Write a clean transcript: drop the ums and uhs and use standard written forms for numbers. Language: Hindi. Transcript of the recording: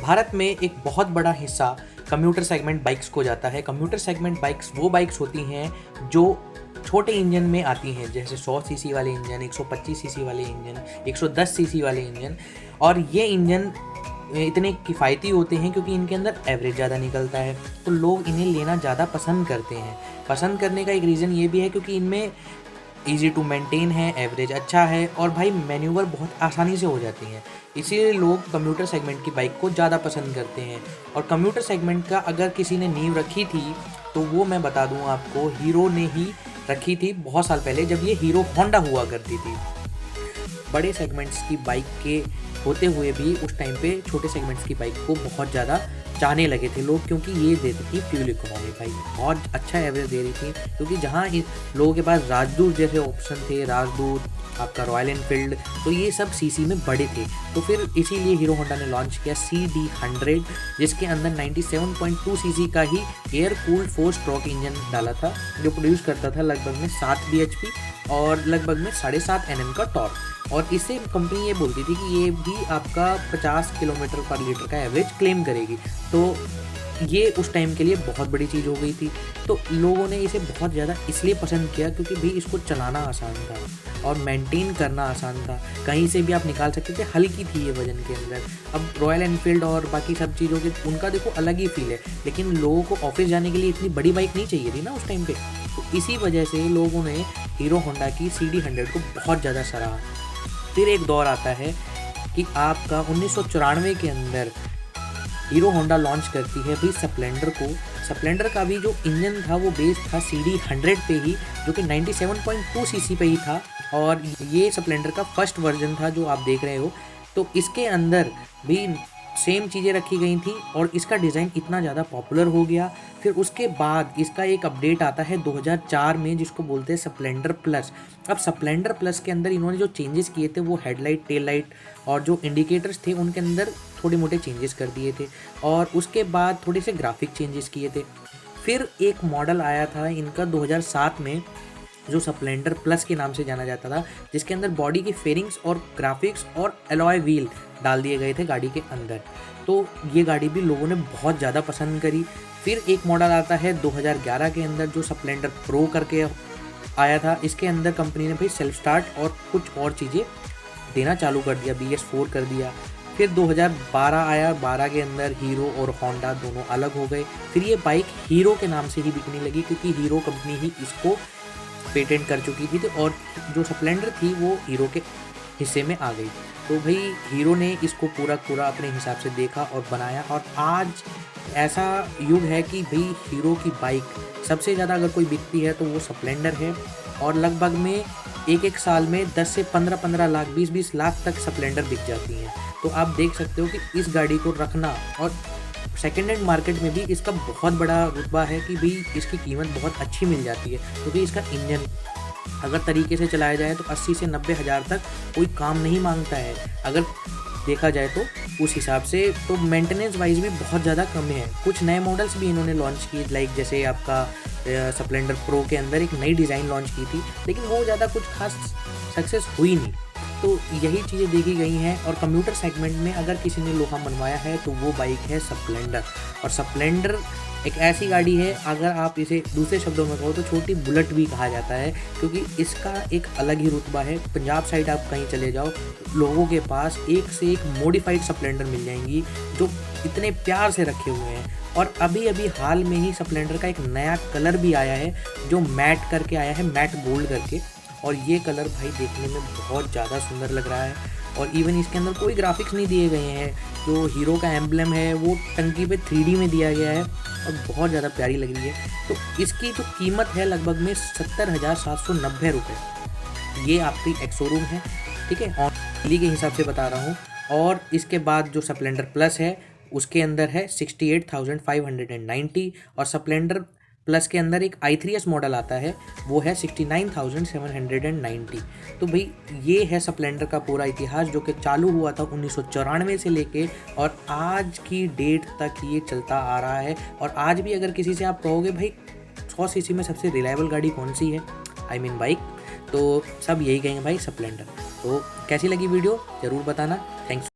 भारत में एक बहुत बड़ा हिस्सा कम्यूटर सेगमेंट बाइक्स को जाता है। कम्यूटर सेगमेंट बाइक्स वो बाइक्स होती हैं जो छोटे इंजन में आती हैं, जैसे 100 सीसी वाले इंजन, 125 सीसी वाले इंजन, 110 सीसी वाले इंजन। और ये इंजन इतने किफ़ायती होते हैं क्योंकि इनके अंदर एवरेज ज़्यादा निकलता है, तो लोग इन्हें लेना ज़्यादा पसंद करते हैं। पसंद करने का एक रीज़न ये भी है क्योंकि इनमें ईज़ी टू मेंटेन है, एवरेज अच्छा है और भाई मैन्यूवर बहुत आसानी से हो जाती हैं। इसीलिए लोग कम्यूटर सेगमेंट की बाइक को ज़्यादा पसंद करते हैं। और कम्यूटर सेगमेंट का अगर किसी ने नींव रखी थी तो वो मैं बता दूँ आपको, हीरो ने ही रखी थी बहुत साल पहले, जब ये हीरो होंडा हुआ करती थी। बड़े सेगमेंट्स की बाइक के होते हुए भी उस टाइम पे छोटे सेगमेंट्स की बाइक को बहुत ज़्यादा चाहने लगे थे लोग, क्योंकि ये देती थी फ्यूल इकोनॉमी भाई, बहुत अच्छा एवरेज दे रही थी। क्योंकि जहाँ लोगों के पास राजदूत जैसे ऑप्शन थे, राजदूत, आपका रॉयल एनफील्ड, तो ये सब सीसी में बड़े थे। तो फिर इसीलिए हीरो होंडा ने लॉन्च किया CD100, जिसके अंदर 97.2 सीसी का ही एयर कूल्ड 4 स्ट्रोक इंजन डाला था, जो प्रोड्यूस करता था लगभग में 7 bhp और लगभग में 7.5 Nm का टॉर्क। और इससे कंपनी ये बोलती थी कि ये भी आपका 50 किलोमीटर पर लीटर का एवरेज क्लेम करेगी। तो ये उस टाइम के लिए बहुत बड़ी चीज़ हो गई थी। तो लोगों ने इसे बहुत ज़्यादा इसलिए पसंद किया क्योंकि भाई इसको चलाना आसान था और मेंटेन करना आसान था, कहीं से भी आप निकाल सकते थे, हल्की थी ये वजन के अंदर। अब रॉयल एनफील्ड और बाकी सब चीज़ों के उनका देखो अलग ही फील है, लेकिन लोगों को ऑफिस जाने के लिए इतनी बड़ी बाइक नहीं चाहिए थी ना उस टाइम पे। तो इसी वजह से लोगों ने हीरो होंडा की CD100 को बहुत ज़्यादा सराहा। फिर एक दौर आता है कि आपका 1994 के अंदर हीरो होंडा लॉन्च करती है भाई स्प्लेंडर को। स्प्लेंडर का भी जो इंजन था वो बेस था CD100 पे ही, जो कि 97.2 सीसी पे ही था। और ये स्प्लेंडर का फर्स्ट वर्जन था जो आप देख रहे हो। तो इसके अंदर भी सेम चीज़ें रखी गई थी और इसका डिज़ाइन इतना ज़्यादा पॉपुलर हो गया। फिर उसके बाद इसका एक अपडेट आता है 2004 में, जिसको बोलते हैं स्प्लेंडर प्लस। अब स्प्लेंडर प्लस के अंदर इन्होंने जो चेंजेस किए थे वो हेडलाइट, टेल लाइट और जो इंडिकेटर्स थे उनके अंदर थोड़े मोटे चेंजेस कर दिए थे। और उसके बाद थोड़े से ग्राफिक चेंजेस किए थे। फिर एक मॉडल आया था इनका 2007 में, जो स्प्लेंडर प्लस के नाम से जाना जाता था, जिसके अंदर बॉडी की फेरिंग्स और ग्राफिक्स और एलॉय व्हील डाल दिए गए थे गाड़ी के अंदर। तो ये गाड़ी भी लोगों ने बहुत ज़्यादा पसंद करी। फिर एक मॉडल आता है 2011 के अंदर जो स्प्लेंडर प्रो करके आया था। इसके अंदर कंपनी ने भाई सेल्फ स्टार्ट और कुछ और चीज़ें देना चालू कर दिया, BS4 कर दिया। फिर 2012 आया, 12 के अंदर हीरो और होंडा दोनों अलग हो गए। फिर ये बाइक हीरो के नाम से ही बिकने लगी क्योंकि हीरो कंपनी ही इसको पेटेंट कर चुकी थी। तो और जो स्प्लेंडर थी वो हीरो के हिस्से में आ गई। तो भाई हीरो ने इसको पूरा अपने हिसाब से देखा और बनाया। और आज ऐसा युग है कि भाई हीरो की बाइक सबसे ज़्यादा अगर कोई बिकती है तो वो स्प्लेंडर है। और लगभग में एक साल में 10 से 15 लाख, 20 लाख तक स्प्लेंडर बिक जाती हैं। तो आप देख सकते हो कि इस गाड़ी को रखना, और सेकेंड हैंड मार्केट में भी इसका बहुत बड़ा रुतबा है कि भाई इसकी कीमत बहुत अच्छी मिल जाती है। क्योंकि इसका इंजन अगर तरीके से चलाया जाए तो 80 से 90 हज़ार तक कोई काम नहीं मांगता है अगर देखा जाए तो उस हिसाब से। तो मेंटेनेंस वाइज भी बहुत ज़्यादा कम है। कुछ नए मॉडल्स भी इन्होंने लॉन्च किए, लाइक जैसे आपका स्प्लेंडर प्रो के अंदर एक नई डिज़ाइन लॉन्च की थी, लेकिन वो ज़्यादा कुछ खास सक्सेस हुई नहीं। तो यही चीज़ें देखी गई हैं। और कंप्यूटर सेगमेंट में अगर किसी ने लोहा मनवाया है तो वो बाइक है स्प्लेंडर। और स्प्लेंडर एक ऐसी गाड़ी है, अगर आप इसे दूसरे शब्दों में कहो तो छोटी बुलेट भी कहा जाता है, क्योंकि इसका एक अलग ही रुतबा है। पंजाब साइड आप कहीं चले जाओ, लोगों के पास एक से एक मॉडिफाइड स्प्लेंडर मिल जाएंगी जो इतने प्यार से रखे हुए हैं। और अभी हाल में ही स्प्लेंडर का एक नया कलर भी आया है जो मैट करके आया है, मैट गोल्ड करके। और ये कलर भाई देखने में बहुत ज़्यादा सुंदर लग रहा है। और इवन इसके अंदर कोई ग्राफिक्स नहीं दिए गए हैं, जो हीरो का एम्बलम है वो टंकी पे 3D में दिया गया है और बहुत ज़्यादा प्यारी लग रही है। तो इसकी जो कीमत है लगभग में 70,790 रुपये। ये आपकी एक शोरूम है, ठीक है, ऑन दिल्ली के हिसाब से बता रहा हूँ। और इसके बाद जो स्प्लेंडर प्लस है उसके अंदर है 68,590। और स्प्लेंडर प्लस के अंदर एक i3s मॉडल आता है, वो है 69,790। तो भाई ये है स्प्लेंडर का पूरा इतिहास, जो कि चालू हुआ था 1994 से लेके और आज की डेट तक ये चलता आ रहा है। और आज भी अगर किसी से आप कहोगे भाई 100 सीसी में सबसे रिलायबल गाड़ी कौन सी है, बाइक, तो सब यही कहेंगे भाई स्प्लेंडर। तो कैसी लगी वीडियो ज़रूर बताना। थैंक्स।